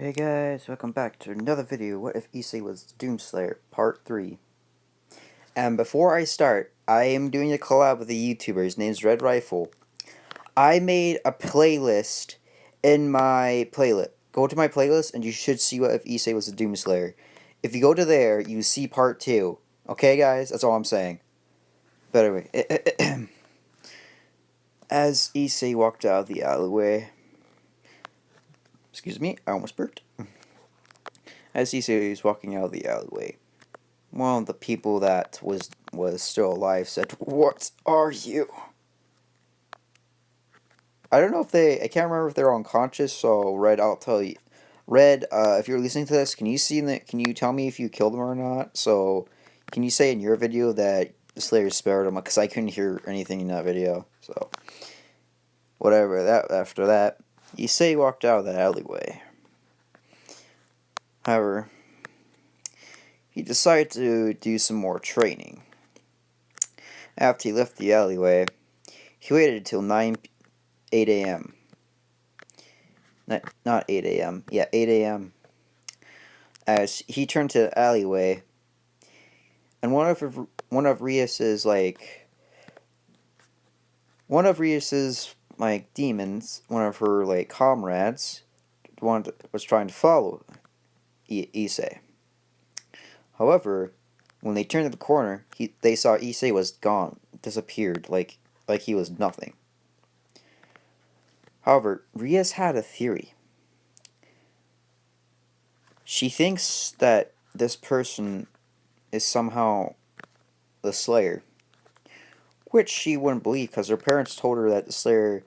Hey guys, welcome back to another video. What if Issei was Doomslayer, part 3. And before I start, I am doing a collab with a YouTuber. His name's Red Rifle. I made a playlist in my playlist. Go to my playlist and you should see what if Issei was a Doomslayer. If you go to there, you see part 2. Okay guys, that's all I'm saying. But anyway, as Issei walked out of the alleyway, excuse me, I almost burped. As Issei was walking out of the alleyway, one of the people that was still alive said, "What are you?" I don't know if I can't remember if they're unconscious. So Red, I'll tell you, Red, if you're listening to this, can you tell me if you killed them or not? So, can you say in your video that the Slayer spared them? Because I couldn't hear anything in that video. So, whatever. After that, Issei walked out of the alleyway. However, he decided to do some more training. After he left the alleyway, he waited until 8 a.m. Not 8 a.m. Yeah, 8 a.m. As he turned to the alleyway, and one of Rias's demons, one of her comrades, was trying to follow Issei. However, when they turned the corner, they saw Issei was gone, disappeared, like he was nothing. However, Rias had a theory. She thinks that this person is somehow the Slayer, which she wouldn't believe because her parents told her that the Slayer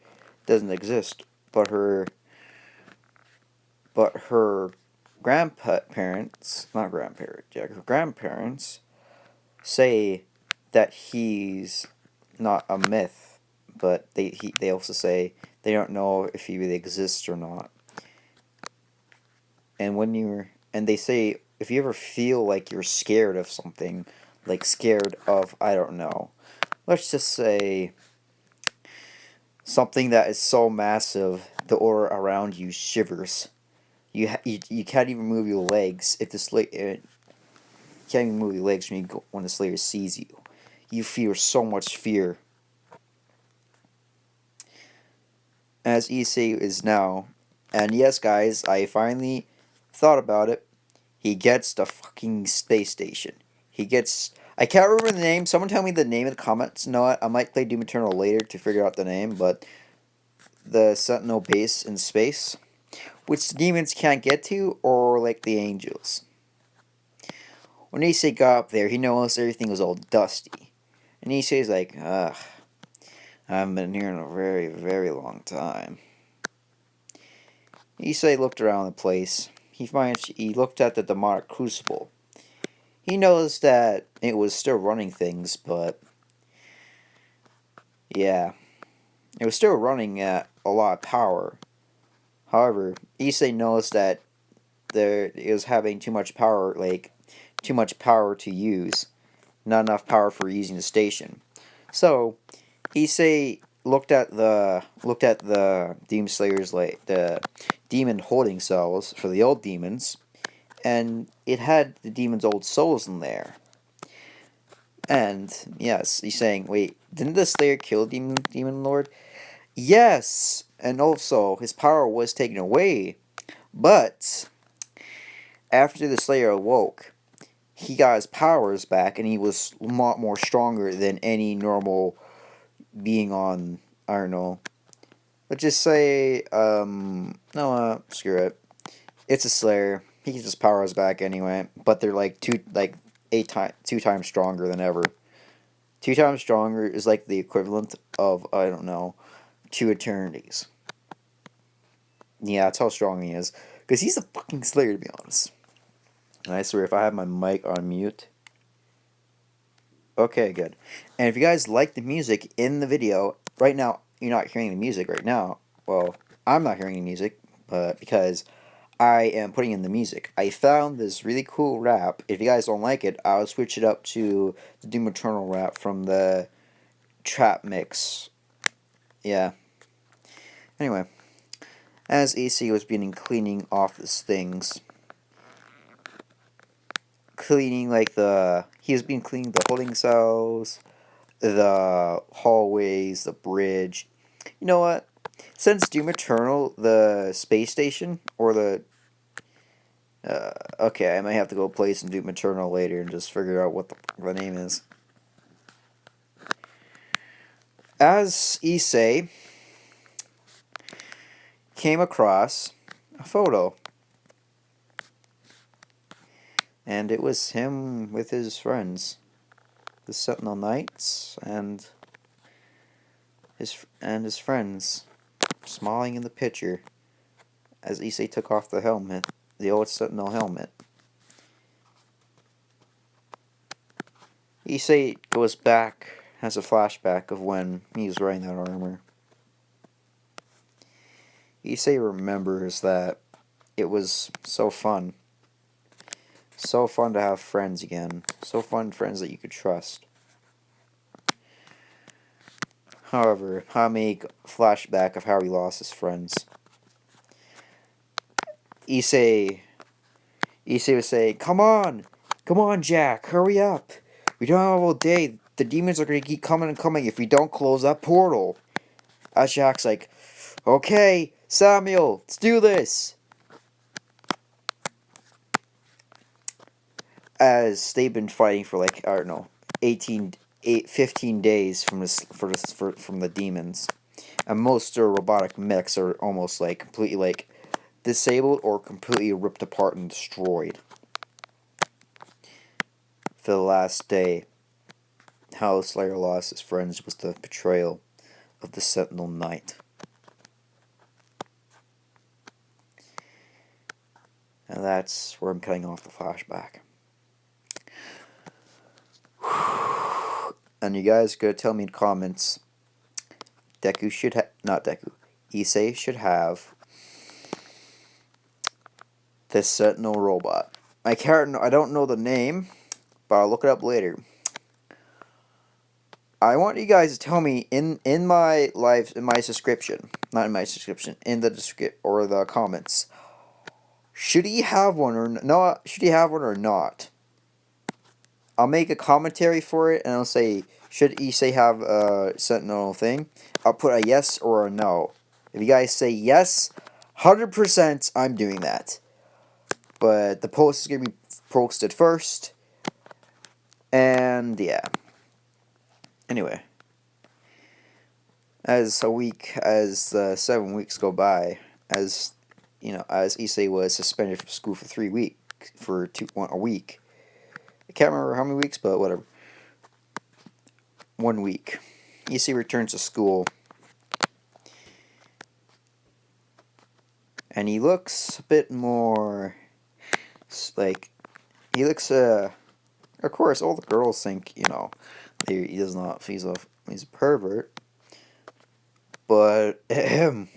doesn't exist, but her grandparents, not grandparents, yeah, her grandparents say that he's not a myth, but they also say they don't know if he really exists or not. And they say if you ever feel like you're scared of something, like scared of, I don't know, let's just say something that is so massive the aura around you shivers. You can't even move your legs if the Slayer can't even move your legs when the Slayer sees you. You feel so much fear. As Issei is now, and yes, guys, I finally thought about it. He gets the fucking space station. He gets. I can't remember the name. Someone tell me the name in the comments. You know what? I might play Doom Eternal later to figure out the name, but the Sentinel base in space, which the demons can't get to, or like the angels. When Issei got up there, he noticed everything was all dusty. And Issei's like, ugh, I haven't been here in a very, very long time. Issei looked around the place. He looked at the demonic crucible. He noticed that it was still running things, but yeah, it was still running at a lot of power. However, Issei noticed that it was having too much power, too much power to use, not enough power for using the station. So Issei looked at the Demon Slayer's, the demon holding cells for the old demons, and it had the demon's old souls in there. And yes, he's saying, wait, didn't the Slayer kill Demon Lord? Yes, and also his power was taken away, but after the Slayer awoke, he got his powers back, and he was a lot more stronger than any normal being on, I don't know, let's just say, no, screw it. It's a Slayer. He gets his powers back anyway, but they're two times stronger than ever. 2 times stronger is like the equivalent of, I don't know, 2 eternities. Yeah, that's how strong he is. Because he's a fucking Slayer, to be honest. And I swear, if I have my mic on mute. Okay, good. And if you guys like the music in the video, right now, you're not hearing the music right now. Well, I'm not hearing the music, but because I am putting in the music. I found this really cool rap. If you guys don't like it, I'll switch it up to the Doom Eternal rap from the trap mix. Yeah. Anyway, As issei was beginning cleaning off his things, cleaning like he has been cleaning the holding cells, the hallways, the bridge. You know what? Since Doom Eternal, the space station, or the okay, I might have to go play some Doom Eternal later and just figure out what the name is. As issei came across a photo, and it was him with his friends, the Sentinel Knights, and his friends, smiling in the picture as issei took off the helmet, the old Sentinel helmet. Issei goes back, has a flashback of when he was wearing that armor. Issei remembers that it was so fun. So fun to have friends again. So fun friends that you could trust. However, I make flashback of how he lost his friends. Issei would say, Come on, Jack, hurry up. We don't have all day. The demons are going to keep coming and coming if we don't close that portal." As Jack's like, "Okay, Samuel, let's do this." As they've been fighting for like, I don't know, 15 days from from the demons. And most of their robotic mechs are almost like completely like disabled or completely ripped apart and destroyed. For the last day, how Slayer lost his friends was the betrayal of the Sentinel Knight. And that's where I'm cutting off the flashback. And you guys gotta tell me in comments, Deku should not Deku, issei should have this Sentinel robot. I don't know the name, but I'll look it up later. I want you guys to tell me in my description, not in my description, in the description or the comments. Should he have one or no? Should he have one or not? I'll make a commentary for it and I'll say, should issei have a Sentinel thing? I'll put a yes or a no. If you guys say yes, 100% I'm doing that. But the post is going to be posted first. And yeah. Anyway. As 7 weeks go by, as issei was suspended from school for 3 weeks, a week. I can't remember how many weeks, but whatever. 1 week. Issei returns to school. And he looks a bit more like, he looks, of course, all the girls think, he's a pervert. But, if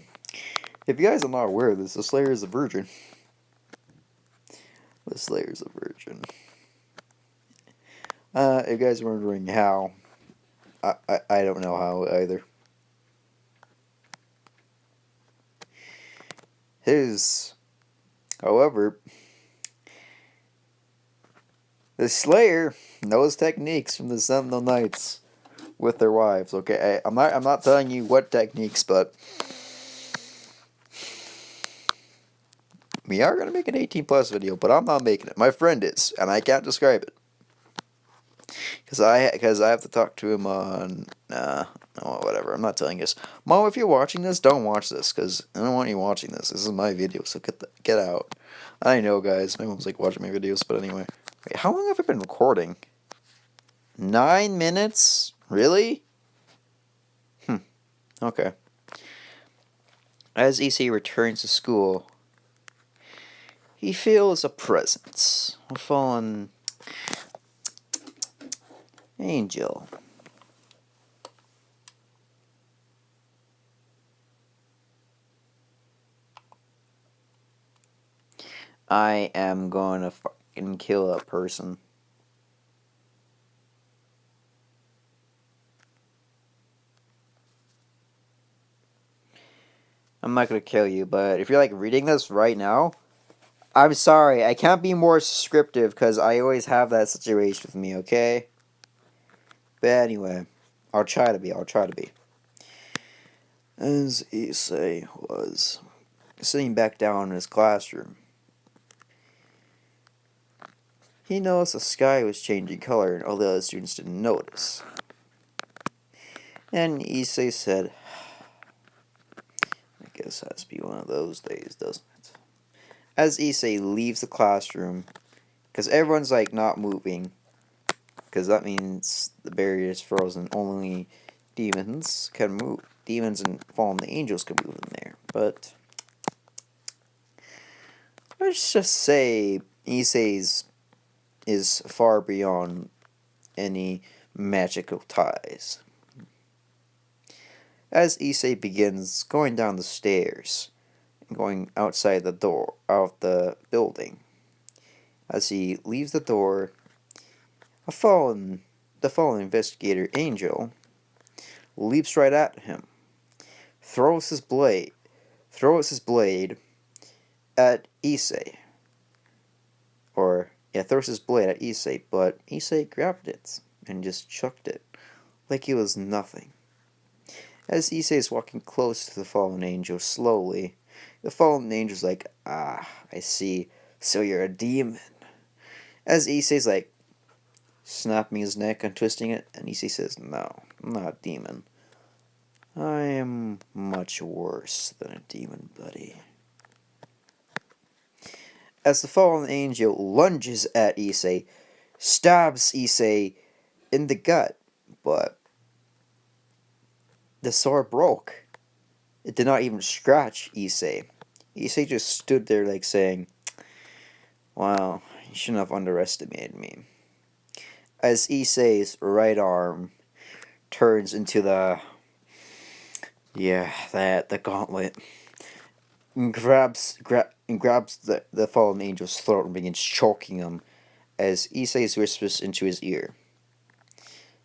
you guys are not aware of this, the Slayer is a virgin. The Slayer is a virgin. If you guys are wondering how, I don't know how either. However, the Slayer knows techniques from the Sentinel Knights with their wives. Okay, I'm not telling you what techniques, but we are gonna make an 18+ video. But I'm not making it. My friend is, and I can't describe it because I have to talk to him on. Whatever. I'm not telling you this. Mom, if you're watching this, don't watch this because I don't want you watching this. This is my video, so get out. I know, guys. My mom's like watching my videos, but anyway. Wait, how long have I been recording? 9 minutes? Really? Okay. As issei returns to school, he feels a presence. A fallen angel. I am going to fucking kill that person. I'm not gonna kill you, but if you're like reading this right now, I'm sorry. I can't be more descriptive because I always have that situation with me. Okay. But anyway, I'll try to be. I'll try to be. As Issei was sitting back down in his classroom, he noticed the sky was changing color and all the other students didn't notice. And Issei said, I guess it has to be one of those days, doesn't it? As Issei leaves the classroom, because everyone's like not moving, because that means the barrier is frozen. Only demons can move. Demons and fallen angels can move in there. But let's just say Issei's is far beyond any magical ties. As Issei begins going down the stairs and going outside the door of the building, as he leaves the door, the fallen investigator Angel leaps right at him, throws his blade at Issei, throws his blade at Issei, but Issei grabbed it and just chucked it like it was nothing. As Issei is walking close to the fallen angel slowly, the fallen angel's like, "Ah, I see, so you're a demon." As Issei's like snapping his neck and twisting it, and Issei says, "No, I'm not a demon. I am much worse than a demon, buddy." As the fallen angel lunges at Issei, stabs Issei in the gut, but the sword broke. It did not even scratch Issei. Issei just stood there like saying, "Wow, you shouldn't have underestimated me." As Issei's right arm turns into the gauntlet, and grabs the fallen angel's throat and begins choking him as Issei whispers into his ear,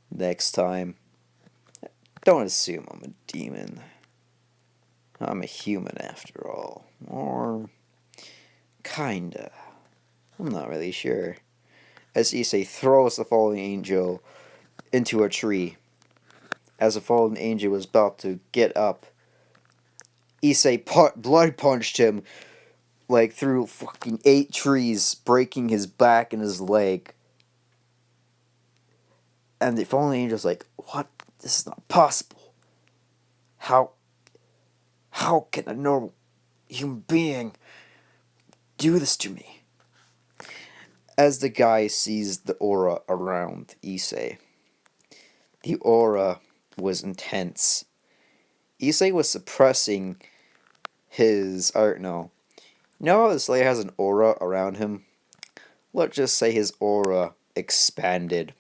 "Next time, don't assume I'm a demon. I'm a human after all. Or kinda. I'm not really sure." As Issei throws the fallen angel into a tree. As the fallen angel was about to get up, Issei blood punched him like through fucking 8 trees, breaking his back and his leg. And the fallen angel's like, "What? This is not possible. How can a normal human being do this to me?" As the guy sees the aura around Issei, the aura was intense. Issei was suppressing his art. No, you know how the Slayer has an aura around him? Let's just say his aura expanded.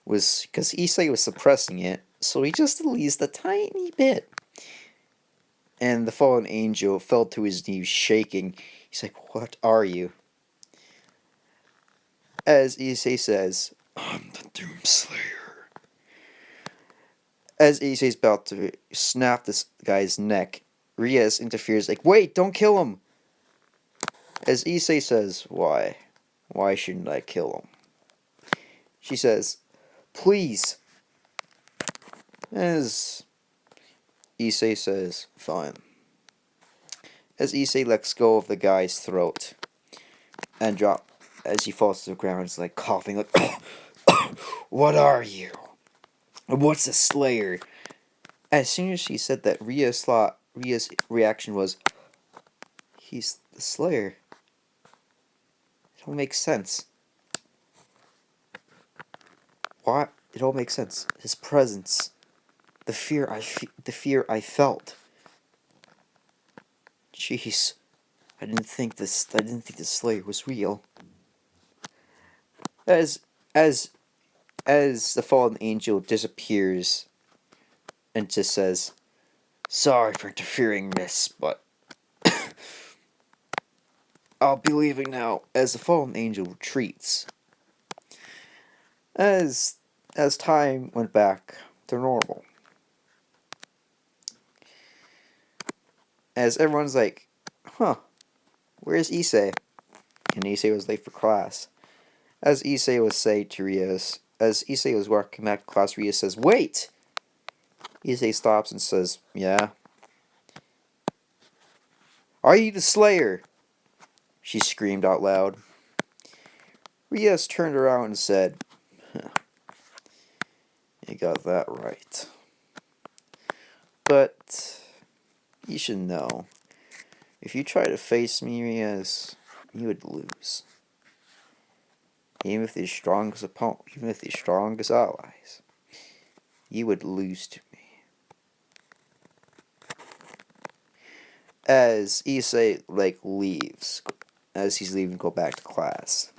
Was because Issei was suppressing it, so he just released a tiny bit. And the fallen angel fell to his knees, shaking. He's like, "What are you?" As Issei says, "I'm the Doomslayer." As Issei's about to snap this guy's neck, Rias interferes, like, "Wait, don't kill him!" As Issei says, "Why? Why shouldn't I kill him?" She says, "Please." As Issei says, "Fine." As Issei lets go of the guy's throat and as he falls to the ground, he's like coughing, like, "What are you? What's a Slayer?" As soon as she said that, Ria's reaction was, "He's the Slayer. It all makes sense. What? It all makes sense. His presence, the fear I felt. Jeez, I didn't think the Slayer was real." As as as the fallen angel disappears and just says, "Sorry for interfering, miss, but I'll be leaving now." As the fallen angel retreats. As time went back to normal. As everyone's like, huh, where's Issei? And Issei was late for class. As Issei was saying to Rias, as Issei was walking back to class, Rias says, wait! Issei stops and says, yeah? Are you the Slayer? She screamed out loud. Rias turned around and said, huh, you got that right. But you should know, if you try to face me, Rias, you would lose. Even with the strongest opponent, even with the strongest allies, you would lose to me. As Issei leaves, as he's leaving to go back to class.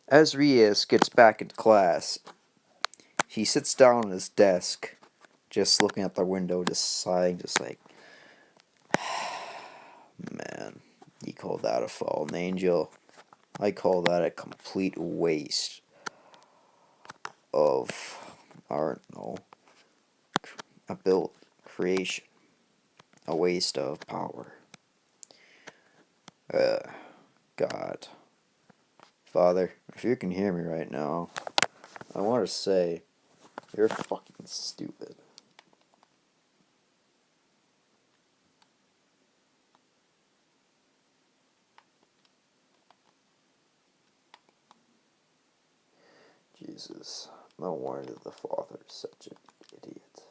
As Rias gets back into class, he sits down at his desk, just looking out the window, just sighing, just like, man, you call that a fallen angel? I call that a complete waste of, I don't know, a built creation, a waste of power. God. Father, if you can hear me right now, I want to say, you're fucking stupid. Jesus, no wonder the father is such an idiot.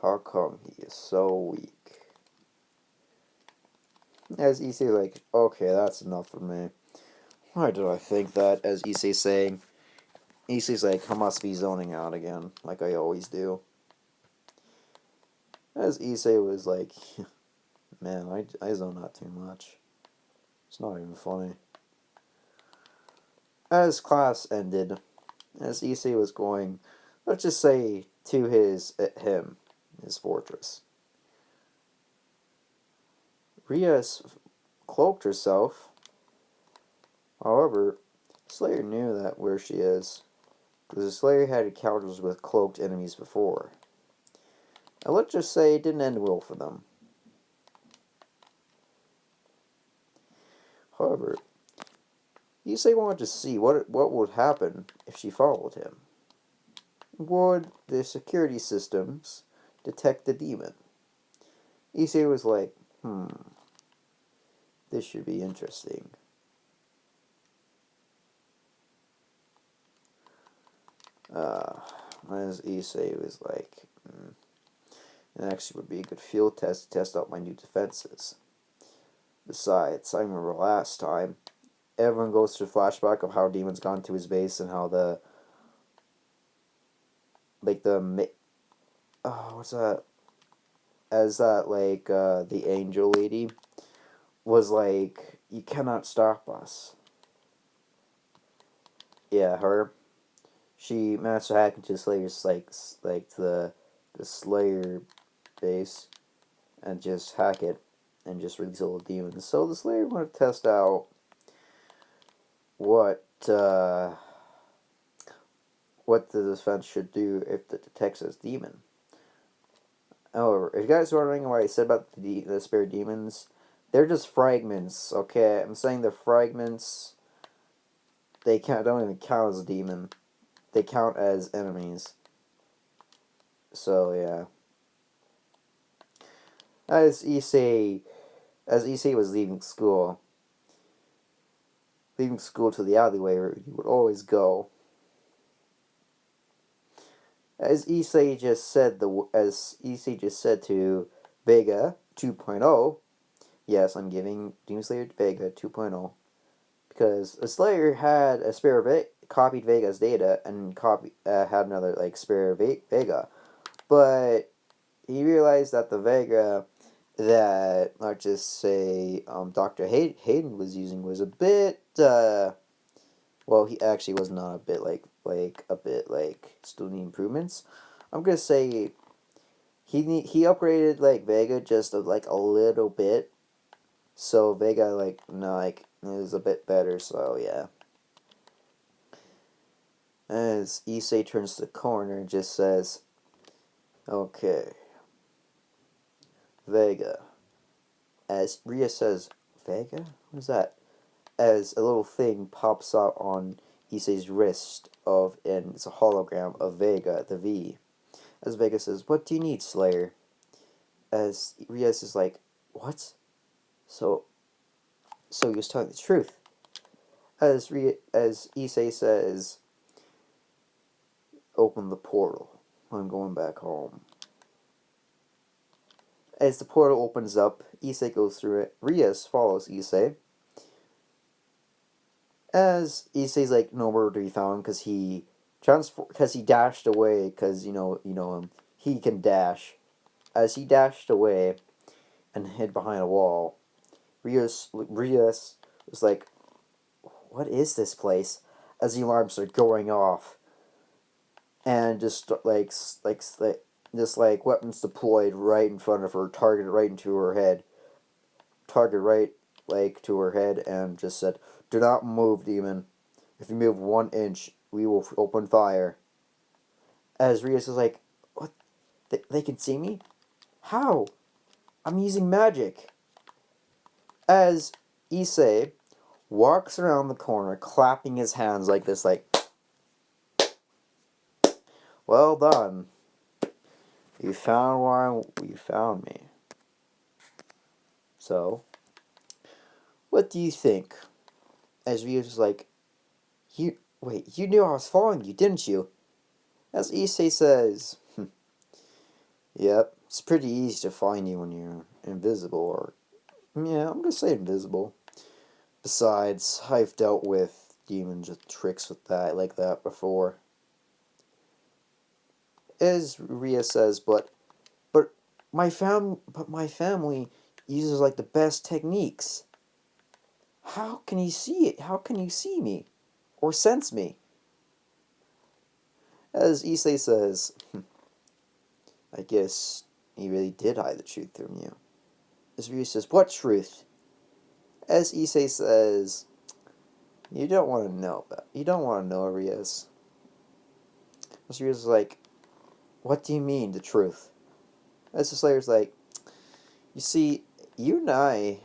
How come he is so weak? As Issei okay, that's enough for me. Why did I think that? As Issei's saying, Issei's I must be zoning out again, like I always do. As Issei was like, man, I zone out too much. It's not even funny. As class ended, as Issei was going, let's just say, to his fortress, Rias cloaked herself. However, Slayer knew that where she is, because the Slayer had encounters with cloaked enemies before. And let's just say it didn't end well for them. However, Issei wanted to see what would happen if she followed him. Would the security systems detect the demon? Issei was like, this should be interesting. As Issei was like, it actually would be a good field test to test out my new defenses. Besides, I remember last time, everyone goes through a flashback of how Demon's gone to his base and how what's that? As that, the angel lady was like, you cannot stop us. Yeah, her. She managed to hack into Slayer's, the Slayer base and just hack it and just release all the demons. So the Slayer wanted to test out what the defense should do if it detects this demon. However, if you guys are wondering what I said about the spirit demons, they're just fragments. Okay, I'm saying they're fragments. They don't even count as a demon. They count as enemies. So yeah. As Issei was leaving school to the alleyway where he would always go. As Issei just said to Vega 2.0, yes, I'm giving Demon Slayer Vega 2.0, because a Slayer had a spare copied Vega's data and had another spare Vega, but he realized that the Vega that, let's just say, Dr. Hayden was using was a bit, well, he actually was not a bit, still need improvements. I'm gonna say he upgraded, Vega just, a little bit, so Vega, is a bit better, so, yeah. As Issei turns to the corner and just says, okay, Vega. As Ria says, Vega? What is that? As a little thing pops out on Issei's wrist and it's a hologram of Vega, the V. As Vega says, "What do you need, Slayer?" As Rias is like, "What?" So, so he was telling the truth. As Issei says, "Open the portal. I'm going back home." As the portal opens up, Issei goes through it. Rias follows Issei. As Issei's like nowhere to be found because he dashed away because you know him. He can dash. As he dashed away and hid behind a wall, Rias was like, "What is this place?" As the alarms are going off, and just just like weapons deployed right in front of her, targeted right into her head, target right to her head, and just said, "Do not move, demon. If you move 1 inch, we will open fire." As Rias is like, "What? They can see me? How? I'm using magic." As Issei walks around the corner, clapping his hands like this, like, "Well done. You found why you found me." So, what do you think? As Rias is like, you knew I was following you, didn't you?" As Issei says, "Yep, it's pretty easy to find you when you're invisible, or, yeah, I'm gonna say invisible. Besides, I've dealt with demons with tricks with that, like that before." As Ria says, but my family uses like the best techniques. How can you see it? How can you see me? Or sense me?" As Issei says, "I guess he really did hide the truth from you." As Ria says, "What truth?" As Issei says, "You don't want to know about. You don't want to know, Rias." As Ria's like, "What do you mean, the truth?" As the Slayer's like, "You see, you and I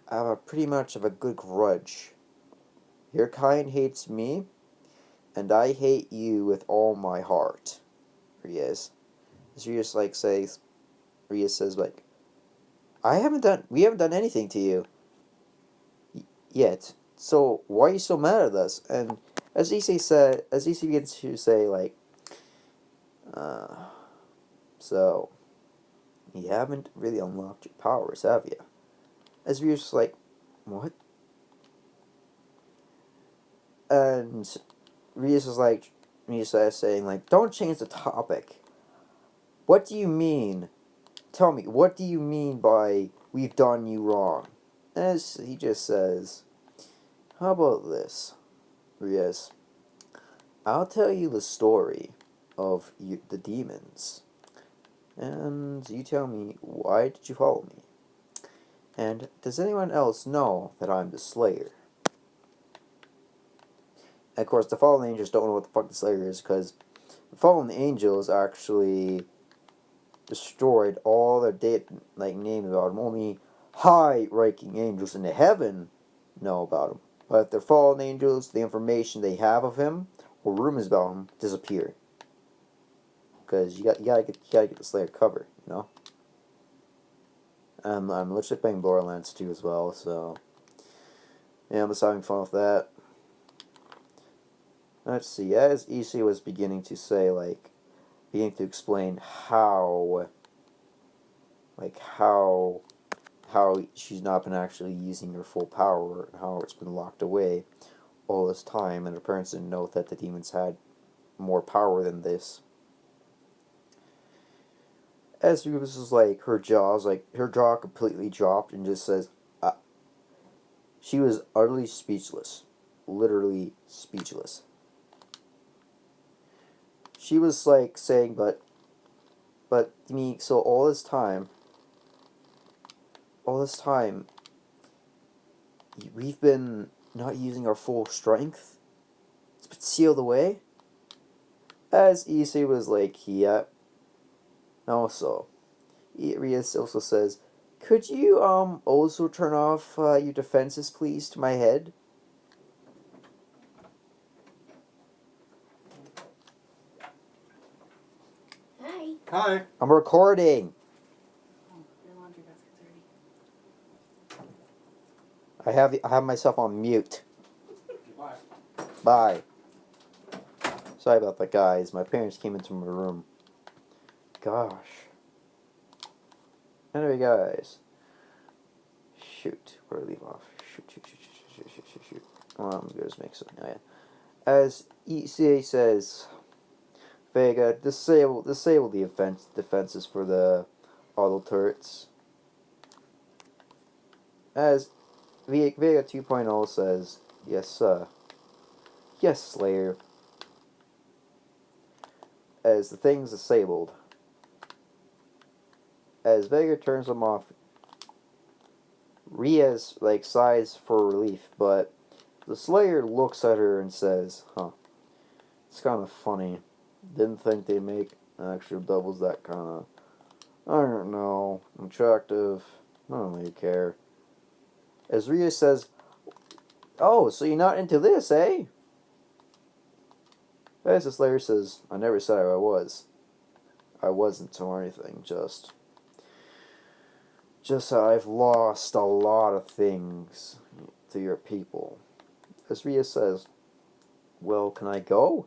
have a pretty much of a good grudge. Your kind hates me, and I hate you with all my heart." Rias. As Rias Rias says like, we haven't done anything to you yet. So why are you so mad at us?" And as Issei begins to say like, uh, "So you haven't really unlocked your powers, have you?" As Rias like, "What?" And Rias is like, Rias is saying like, "Don't change the topic. What do you mean? Tell me, what do you mean by we've done you wrong?" As he just says, "How about this, Rias? I'll tell you the story of the demons, and you tell me, why did you follow me? And does anyone else know that I'm the Slayer?" And of course, the fallen angels don't know what the fuck the Slayer is, because the fallen angels actually destroyed all their names about him. Only high-ranking angels in the heaven know about him. But if they're fallen angels, the information they have of him or rumors about him disappear. Because you gotta get the Slayer cover, you know. I'm literally playing Borderlands 2 as well, so yeah, I'm just having fun with that. Let's see. As Issei was beginning to say, beginning to explain how she's not been actually using her full power, and how it's been locked away all this time, and her parents didn't know that the demons had more power than this. As this is like, her jaw completely dropped and just says, she was utterly speechless. Literally speechless. She was like saying, but me, so all this time, we've been not using our full strength? It's been sealed away? As Issei was like, "Yeah." Also, Rias also says, "Could you also turn off your defenses, please, to my head?" Hi. Hi. I'm recording. Oh, your laundry basket's ready. I have myself on mute. Bye. Bye. Sorry about that, guys. My parents came into my room. Gosh. Anyway, guys. Shoot. Where do I leave off? Shoot. Well, I'm gonna just make something. Oh, yeah. As ECA says, Vega, disable the defenses for the auto turrets. As Vega 2.0 says, yes, sir. Yes, Slayer. As the thing's disabled. As Vega turns them off, Rias sighs for relief, but the Slayer looks at her and says, "Huh, it's kind of funny. Didn't think they make actual doubles that kind of, I don't know, attractive. I don't really care." As Rias says, "Oh, so you're not into this, eh?" As the Slayer says, "I never said I was. I wasn't or anything, just I've lost a lot of things to your people." As Ria says, "Well, can I go?"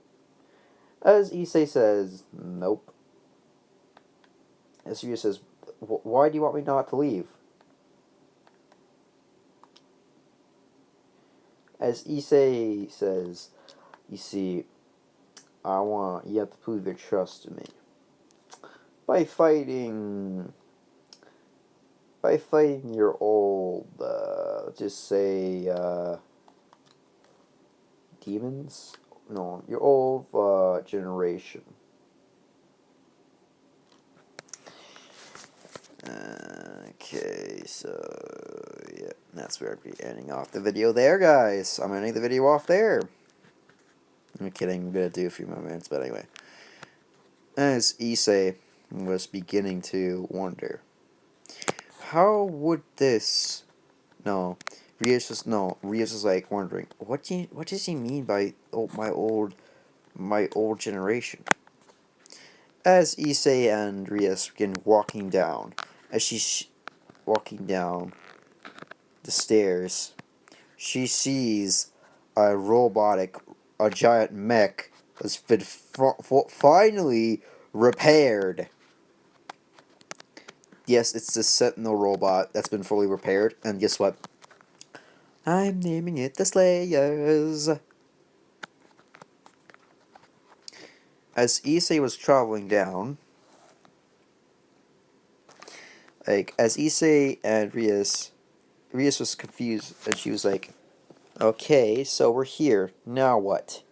As Issei says, "Nope." As Ria says, "Why do you want me not to leave?" As Issei says, "You see, you have to prove your trust to me. By fighting your old, just say, demons? No, your old, generation." Okay, so, yeah, that's where I'll be ending off the video there, guys. I'm ending the video off there. I'm kidding, I'm gonna do a few more minutes, but anyway. As Issei was beginning to wonder, how would this... No, Rios was like wondering, what does he mean by my old generation? As Issei and Rios begin walking down, as she's walking down the stairs, she sees a giant mech that's been finally repaired. Yes, it's the Sentinel robot that's been fully repaired, and guess what? I'm naming it the Slayers. As Issei was traveling down, as Issei and Rias was confused, and she was like, "Okay, so we're here. Now what?"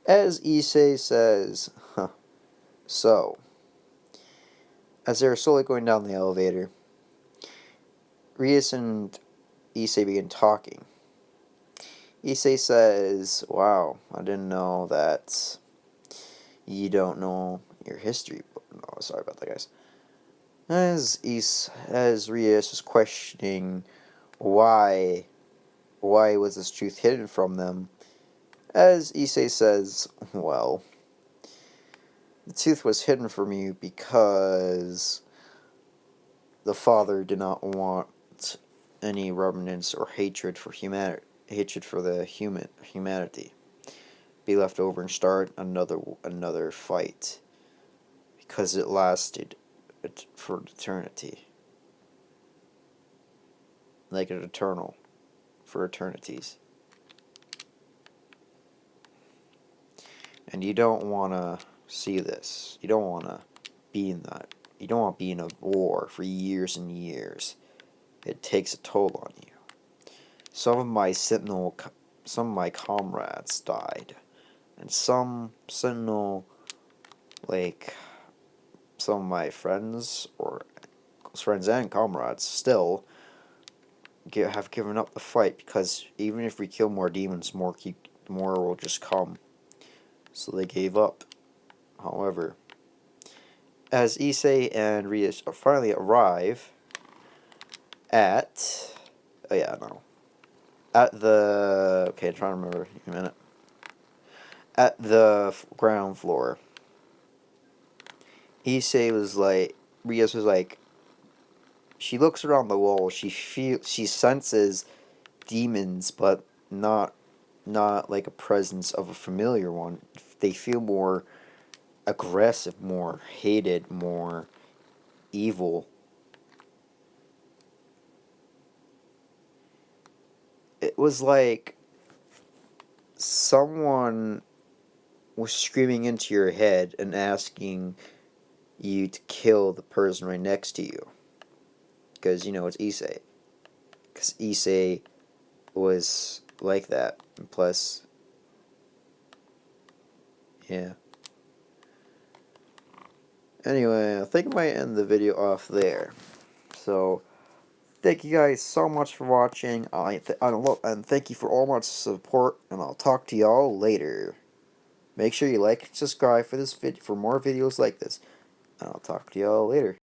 As Issei says, "Huh. So," as they're slowly going down the elevator, Rias and Issei begin talking. Issei says, "Wow, I didn't know that you don't know your history." No, sorry about that, guys. As Rias was questioning why was this truth hidden from them, as Issei says, "Well, the truth was hidden from you because the father did not want any remnants or hatred for humanity be left over and start another fight, because it lasted for eternity, like an eternal for eternities, and you don't want to see this. You don't want to be in that. You don't want to be in a war for years and years. It takes a toll on you. Some of my comrades died, and some Sentinel, like some of my friends and comrades, still have given up the fight, because even if we kill more demons, more will just come. So they gave up. However, as Issei and Ria finally arrive at, oh yeah, no, at the, okay, I'm trying to remember in a minute, at the ground floor. Issei was like, Rios was like, she looks around the wall, she senses demons, but not like a presence of a familiar one. They feel more aggressive, more hated, more evil. It was like someone was screaming into your head and asking you to kill the person right next to you. Because, it's Issei. Because Issei was like that. And plus, yeah. Anyway, I think I might end the video off there. So, thank you guys so much for watching. And thank you for all much support. And I'll talk to y'all later. Make sure you like and subscribe for this for more videos like this. And I'll talk to y'all later.